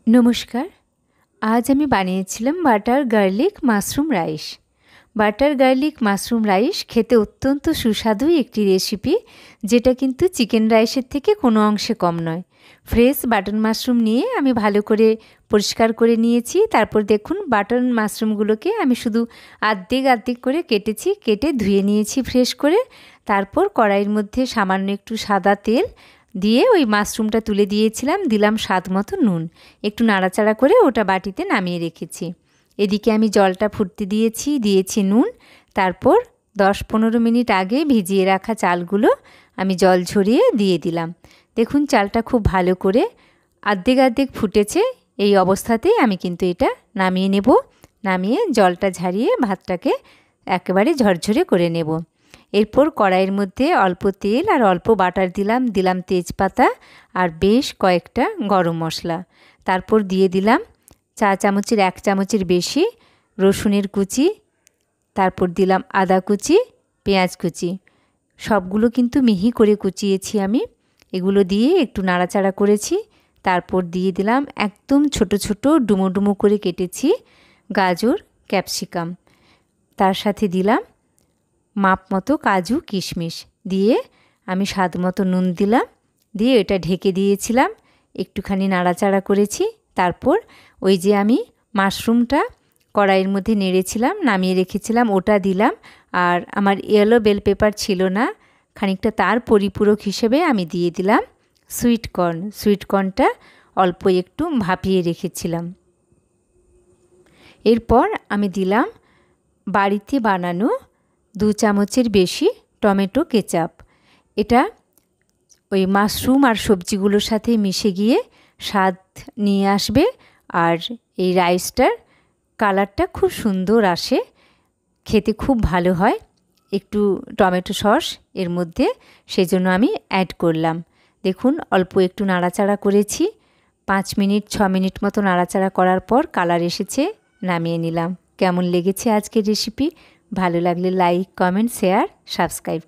नमस्कार। आज আমি বানিয়েছিলাম butter garlic mushroom rice. Butter garlic mushroom rice খেতে অত্যন্ত সুস্বাদু একটি রেসিপি, যেটা কিন্তু চিকেন রাইসের থেকে কোনো অংশে কম নয়। ফ্রেশ বাটন মাশরুম নিয়ে আমি ভালো করে পরিষ্কার করে নিয়েছি। তারপর দেখুন বাটন মাশরুমগুলোকে আমি শুধু আর্ধেক করে কেটেছি, কেটে ধুয়ে নিয়েছি ফ্রেশ করে। তারপর কড়াইয়ের মধ্যে সামান্য একটু সাদা তেল দিয়ে ওই মাশরুমটা তুলে দিয়েছিলাম, দিলাম স্বাদ মতো নুন, একটু নাড়াচাড়া করে ওটা বাটিতে নামিয়ে রেখেছি। এদিকে আমি জলটা ফুটতে দিয়েছি নুন। তারপর 10-15 মিনিট আগে ভিজিয়ে রাখা চালগুলো আমি জল ঝরিয়ে দিয়ে দিলাম। দেখুন চালটা খুব ভালো করে আর্ধেক ফুটেছে। এই অবস্থাতেই আমি কিন্তু এটা নামিয়ে নেব। নামিয়ে জলটা ঝারিয়ে ভাতটাকে একেবারে ঝরঝরে করে নেব। এরপর কড়াইয়ের মধ্যে অল্প তেল আর অল্প বাটার দিলাম তেজপাতা আর বেশ কয়েকটা গরম মশলা। তারপর দিয়ে দিলাম চা চামচের 1 চামচের বেশি রসুনের কুচি। তারপর দিলাম আদা কুচি, পেঁয়াজ কুচি, সবগুলো কিন্তু মিহি করে কুচিয়েছি আমি। এগুলো দিয়ে একটু নাড়াচাড়া করেছি। তারপর দিয়ে দিলাম একদম ছোট ছোট ডুমো করে কেটেছি গাজর, ক্যাপসিকাম। তার সাথে দিলাম মাপ মতো কাজু, কিশমিশ দিয়ে আমি স্বাদ মতো নুন দিলাম। দিয়ে এটা ঢেকে দিয়েছিলাম, একটুখানি নাড়াচাড়া করেছি। তারপর ওই যে আমি মাশরুমটা কড়াইয়ের মধ্যে নেড়েছিলাম, নামিয়ে রেখেছিলাম, ওটা দিলাম। আর আমার ইয়েলো বেল পেপার ছিল না, খানিকটা তার পরিপূরক হিসেবে আমি দিয়ে দিলাম সুইটকর্নটা অল্প একটু ভাপিয়ে রেখেছিলাম। এরপর আমি দিলাম বাড়িতে বানানো 2 চামচের বেশি টমেটো কেচাপ। এটা ওই মাশরুম আর সবজিগুলোর সাথে মিশে গিয়ে স্বাদ নিয়ে আসবে, আর এই রাইসটার কালারটা খুব সুন্দর আসে, খেতে খুব ভালো হয়। একটু টমেটো সস এর মধ্যে, সেজন্য আমি অ্যাড করলাম। দেখুন অল্প একটু নাড়াচাড়া করেছি, 6 মিনিট মতো নাড়াচাড়া করার পর কালার এসেছে, নামিয়ে নিলাম। কেমন লেগেছে আজকের রেসিপি? ভালো লাগলে লাইক, কমেন্ট, শেয়ার, সাবস্ক্রাইব।